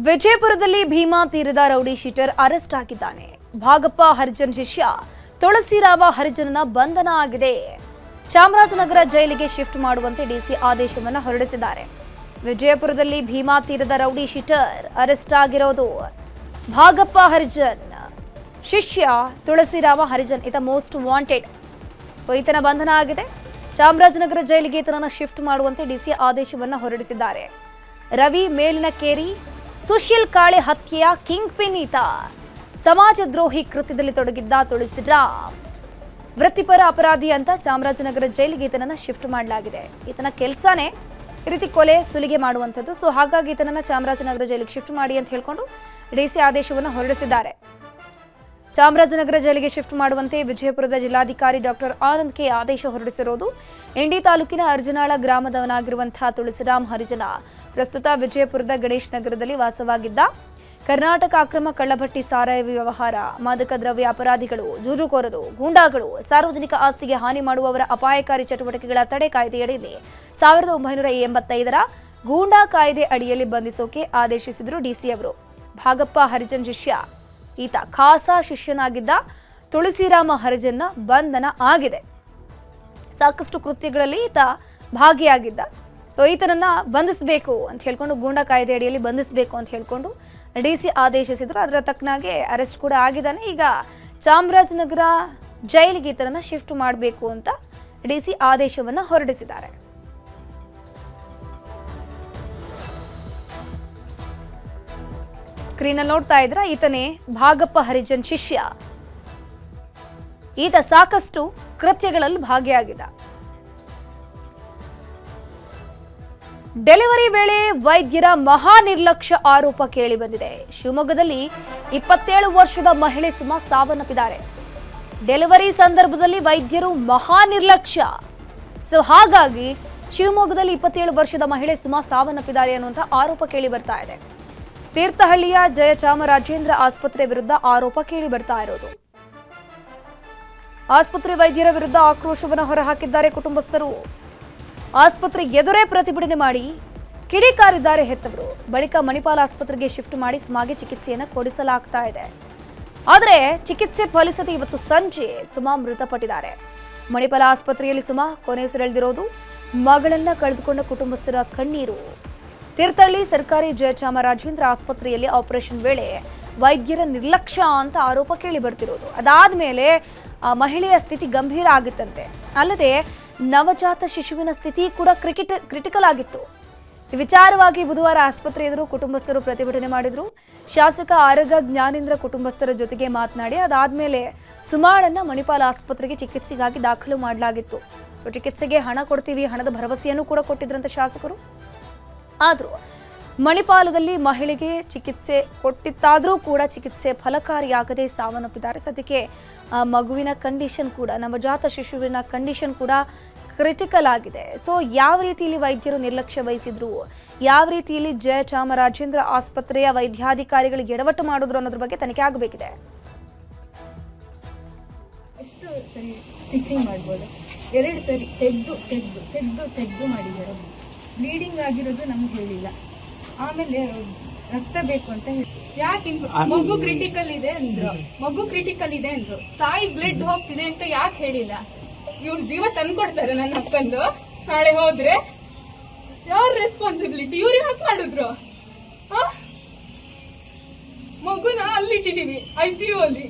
ವಿಜಯಪುರದಲ್ಲಿ ಭೀಮಾ ತೀರದ rowdy sheeter arrest ಆಗಿದ್ದಾನೆ. ಭಾಗಪ್ಪ ಹರಿಜನ್ ಶಿಷ್ಯ ತುಳಸಿರಾಮ ಹರಿಜನನ ಬಂಧನ ಆಗಿದೆ. ಚಾಮರಾಜನಗರ ಜೈಲಿಗೆ ಶಿಫ್ಟ್ ಮಾಡುವಂತೆ ಡಿಸಿ ಆದೇಶವನ್ನು ಹೊರಡಿಸಿದ್ದಾರೆ. ವಿಜಯಪುರದಲ್ಲಿ ಭೀಮಾ ತೀರದ ರೌಡಿ ಶೀಟರ್ ಅರೆಸ್ಟ್ ಆಗಿರೋದು. ಭಾಗಪ್ಪ ಹರಿಜನ್ ಶಿಷ್ಯ ತುಳಸಿರಾಮ ಹರಿಜನ್ ಈತ ಮೋಸ್ಟ್ ವಾಂಟೆಡ್. ಸೊ ಈತನ ಬಂಧನ ಆಗಿದೆ. ಚಾಮರಾಜನಗರ ಜೈಲಿಗೆ ಈತನನ್ನು ಶಿಫ್ಟ್ ಮಾಡುವಂತೆ ಡಿಸಿ ಆದೇಶವನ್ನು ಹೊರಡಿಸಿದ್ದಾರೆ. ರವಿ ಮೇಲಿನಕೇರಿ ಸುಶೀಲ್ ಕಾಳೆ ಹತ್ಯೆಯ ಕಿಂಗ್ ಪಿನ್ ಈತ. ಸಮಾಜದ್ರೋಹಿ ಕೃತ್ಯದಲ್ಲಿ ತೊಡಗಿದ್ದ ತುಳಸಿರಾಮ್ ವೃತ್ತಿಪರ ಅಪರಾಧಿ ಅಂತ ಚಾಮರಾಜನಗರ ಜೈಲಿಗೆ ಈತನನ್ನ ಶಿಫ್ಟ್ ಮಾಡಲಾಗಿದೆ. ಈತನ ಕೆಲಸನೇ ಈ ರೀತಿ ಕೊಲೆ ಸುಲಿಗೆ ಮಾಡುವಂಥದ್ದು. ಸೊ ಹಾಗಾಗಿ ಈತನನ್ನ ಚಾಮರಾಜನಗರ ಜೈಲಿಗೆ ಶಿಫ್ಟ್ ಮಾಡಿ ಅಂತ ಹೇಳ್ಕೊಂಡು ಡಿಸಿ ಆದೇಶವನ್ನು ಹೊರಡಿಸಿದ್ದಾರೆ. ಚಾಮರಾಜನಗರ ಜೈಲಿಗೆ ಶಿಫ್ಟ್ ಮಾಡುವಂತೆ ವಿಜಯಪುರದ ಜಿಲ್ಲಾಧಿಕಾರಿ ಡಾಕ್ಟರ್ ಆನಂದ್ ಕೆ ಆದೇಶ ಹೊರಡಿಸಿರೋದು. ಇಂಡಿ ತಾಲೂಕಿನ ಅರ್ಜನಾಳ ಗ್ರಾಮದವನಾಗಿರುವಂತಹ ತುಳಸಿರಾಮ್ ಹರಿಜನ ಪ್ರಸ್ತುತ ವಿಜಯಪುರದ ಗಣೇಶ್ ನಗರದಲ್ಲಿ ವಾಸವಾಗಿದ್ದ. ಕರ್ನಾಟಕ ಅಕ್ರಮ ಕಳ್ಳಭಟ್ಟಿ ಸಾರಾಯಿ ವ್ಯವಹಾರ, ಮಾದಕ ದ್ರವ್ಯ ಅಪರಾಧಿಗಳು, ಜೂಜುಕೋರರು, ಗೂಂಡಾಗಳು, ಸಾರ್ವಜನಿಕ ಆಸ್ತಿಗೆ ಹಾನಿ ಮಾಡುವವರ ಅಪಾಯಕಾರಿ ಚಟುವಟಿಕೆಗಳ ತಡೆ ಕಾಯ್ದೆಯಡಿಯಲ್ಲಿ 1985ರ ಗೂಂಡಾ ಕಾಯ್ದೆ ಅಡಿಯಲ್ಲಿ ಬಂಧಿಸೋಕೆ ಆದೇಶಿಸಿದರು ಡಿಸಿ ಅವರು. ಭಾಗಪ್ಪ ಹರಿಜನ್ ಶಿಷ್ಯ ಈತ ಖಾಸಾ ಶಿಷ್ಯನಾಗಿದ್ದ ತುಳಸಿರಾಮ ಹರಿಜನ್ನ ಬಂಧನ ಆಗಿದೆ. ಸಾಕಷ್ಟು ಕೃತ್ಯಗಳಲ್ಲಿ ಈತ ಭಾಗಿಯಾಗಿದ್ದ. ಸೊ ಈತನನ್ನ ಬಂಧಿಸಬೇಕು ಅಂತ ಹೇಳ್ಕೊಂಡು ಗೂಂಡಾ ಕಾಯ್ದೆ ಅಡಿಯಲ್ಲಿ ಬಂಧಿಸಬೇಕು ಅಂತ ಹೇಳ್ಕೊಂಡು ಡಿಸಿ ಆದೇಶಿಸಿದ್ರು. ಅದರ ತಕ್ಕನಾಗೆ ಅರೆಸ್ಟ್ ಕೂಡ ಆಗಿದ್ದಾನೆ. ಈಗ ಚಾಮರಾಜನಗರ ಜೈಲಿಗೆ ಈತನನ್ನ ಶಿಫ್ಟ್ ಮಾಡಬೇಕು ಅಂತ ಡಿಸಿ ಆದೇಶವನ್ನ ಹೊರಡಿಸಿದ್ದಾರೆ. ಸ್ಕ್ರೀನಲ್ಲಿ ನೋಡ್ತಾ ಇದ್ರ ಈತನೇ ಭಾಗಪ್ಪ ಹರಿಜನ್ ಶಿಷ್ಯ. ಈತ ಸಾಕಷ್ಟು ಕೃತ್ಯಗಳಲ್ಲಿ ಭಾಗಿಯಾಗಿದ್ದ. ಡೆಲಿವರಿ ವೇಳೆ ವೈದ್ಯರ ಮಹಾ ನಿರ್ಲಕ್ಷ್ಯ ಆರೋಪ ಕೇಳಿ ಬಂದಿದೆ. ಶಿವಮೊಗ್ಗದಲ್ಲಿ 27 ವರ್ಷದ ಮಹಿಳೆ ಸುಮಾ ಸಾವನ್ನಪ್ಪಿದ್ದಾರೆ. ಡೆಲಿವರಿ ಸಂದರ್ಭದಲ್ಲಿ ವೈದ್ಯರು ಮಹಾ ನಿರ್ಲಕ್ಷ್ಯ. ಸೊ ಹಾಗಾಗಿ ಶಿವಮೊಗ್ಗದಲ್ಲಿ 27 ವರ್ಷದ ಮಹಿಳೆ ಸುಮಾ ಸಾವನ್ನಪ್ಪಿದ್ದಾರೆ ಅನ್ನುವಂಥ ಆರೋಪ ಕೇಳಿ ಬರ್ತಾ ಇದೆ. ತೀರ್ಥಹಳ್ಳಿಯ ಜಯಚಾಮರಾಜೇಂದ್ರ ಆಸ್ಪತ್ರೆ ವಿರುದ್ಧ ಆರೋಪ ಕೇಳಿ ಬರ್ತಾ ಇರೋದು. ಆಸ್ಪತ್ರೆ ವೈದ್ಯರ ವಿರುದ್ಧ ಆಕ್ರೋಶವನ್ನು ಹೊರಹಾಕಿದ್ದಾರೆ ಕುಟುಂಬಸ್ಥರು. ಆಸ್ಪತ್ರೆ ಎದುರೇ ಪ್ರತಿಭಟನೆ ಮಾಡಿ ಕಿಡಿಕಾರಿದ್ದಾರೆ ಹೆತ್ತವರು. ಬಳಿಕ ಮಣಿಪಾಲ ಆಸ್ಪತ್ರೆಗೆ ಶಿಫ್ಟ್ ಮಾಡಿ ಸುಮಾಗೆ ಚಿಕಿತ್ಸೆಯನ್ನು ಕೊಡಿಸಲಾಗ್ತಾ ಇದೆ. ಆದರೆ ಚಿಕಿತ್ಸೆ ಫಲಿಸದೆ ಇವತ್ತು ಸಂಜೆ ಸುಮಾ ಮೃತಪಟ್ಟಿದ್ದಾರೆ. ಮಣಿಪಾಲ ಆಸ್ಪತ್ರೆಯಲ್ಲಿ ಸುಮಾ ಕೊನೆಯುಸಿರೆಳೆದಿರೋದು. ಮಗಳನ್ನ ಕಳೆದುಕೊಂಡ ಕುಟುಂಬಸ್ಥರ ಕಣ್ಣೀರು. ತೀರ್ಥಹಳ್ಳಿ ಸರ್ಕಾರಿ ಜಯಚಾಮರಾಜೇಂದ್ರ ಆಸ್ಪತ್ರೆಯಲ್ಲಿ ಆಪರೇಷನ್ ವೇಳೆ ವೈದ್ಯರ ನಿರ್ಲಕ್ಷ್ಯ ಅಂತ ಆರೋಪ ಕೇಳಿ ಬರ್ತಿರೋದು. ಅದಾದ್ಮೇಲೆ ಆ ಮಹಿಳೆಯ ಸ್ಥಿತಿ ಗಂಭೀರ ಆಗಿತ್ತಂತೆ. ಅಲ್ಲದೆ ನವಜಾತ ಶಿಶುವಿನ ಸ್ಥಿತಿ ಕೂಡ ಕ್ರಿಟಿಕಲ್ ಆಗಿತ್ತು. ಈ ವಿಚಾರವಾಗಿ ಬುಧವಾರ ಆಸ್ಪತ್ರೆ ಎದುರು ಕುಟುಂಬಸ್ಥರು ಪ್ರತಿಭಟನೆ ಮಾಡಿದ್ರು. ಶಾಸಕ ಆರಗ ಜ್ಞಾನೇಂದ್ರ ಕುಟುಂಬಸ್ಥರ ಜೊತೆಗೆ ಮಾತನಾಡಿ ಅದಾದ್ಮೇಲೆ ಸುಮಾಳನ್ನ ಮಣಿಪಾಲ ಆಸ್ಪತ್ರೆಗೆ ಚಿಕಿತ್ಸೆಗಾಗಿ ದಾಖಲು ಮಾಡಲಾಗಿತ್ತು. ಸೊ ಚಿಕಿತ್ಸೆಗೆ ಹಣ ಕೊಡ್ತೀವಿ, ಹಣದ ಭರವಸೆಯನ್ನು ಕೂಡ ಕೊಟ್ಟಿದ್ರಂತ ಶಾಸಕರು. ಆದರೂ ಮಣಿಪಾಲದಲ್ಲಿ ಮಹಿಳೆಗೆ ಚಿಕಿತ್ಸೆ ಕೊಟ್ಟಿತ್ತಾದರೂ ಕೂಡ ಚಿಕಿತ್ಸೆ ಫಲಕಾರಿಯಾಗದೆ ಸಾವನ್ನಪ್ಪಿದ್ದಾರೆ. ಸದ್ಯಕ್ಕೆ ಮಗುವಿನ ಕಂಡೀಷನ್ ಕೂಡ, ನವಜಾತ ಶಿಶುವಿನ ಕಂಡೀಷನ್ ಕೂಡ ಕ್ರಿಟಿಕಲ್ ಆಗಿದೆ. ಸೊ ಯಾವ ರೀತಿಯಲ್ಲಿ ವೈದ್ಯರು ನಿರ್ಲಕ್ಷ್ಯ ವಹಿಸಿದ್ರು, ಯಾವ ರೀತಿಯಲ್ಲಿ ಜಯಚಾಮರಾಜೇಂದ್ರ ಆಸ್ಪತ್ರೆಯ ವೈದ್ಯಾಧಿಕಾರಿಗಳಿಗೆ ಎಡವಟ್ಟು ಮಾಡಿದ್ರು ಅನ್ನೋದ್ರ ಬಗ್ಗೆ ತನಿಖೆ ಆಗಬೇಕಿದೆ. ಎಷ್ಟು ಸರಿ ಸ್ಟಿಚಿಂಗ್ ಮಾಡ್ಬೋದು? 2 ಸರಿ ತೆಗೆದು ಮಾಡಿದ್ದಾರೆ. ಬ್ಲೀಡಿಂಗ್ ಆಗಿರೋದು ನಮ್ಗೆ ಹೇಳಿಲ್ಲ. ಆಮೇಲೆ ರಕ್ತ ಬೇಕು ಅಂತ ಹೇಳಿ ಯಾಕೆ ಮಗು ಕ್ರಿಟಿಕಲ್ ಇದೆ ಅಂದ್ರು. ತಾಯಿ ಬ್ಲಡ್ ಹೋಗ್ತಿದೆ ಅಂತ ಯಾಕೆ ಹೇಳಿಲ್ಲ? ಇವ್ರ ಜೀವ ತಂದ್ಕೊಡ್ತಾರೆ ನನ್ನ ಅಕ್ಕಂದು. ನಾಳೆ ಹೋದ್ರೆ ಯಾರ ರೆಸ್ಪಾನ್ಸಿಬಿಲಿಟಿ? ಇವ್ರು ಯಾಕೆ ಮಾಡಿದ್ರು? ಮಗುನ ಅಲ್ಲಿಟ್ಟಿದೀವಿ ICU ಅಲ್ಲಿ.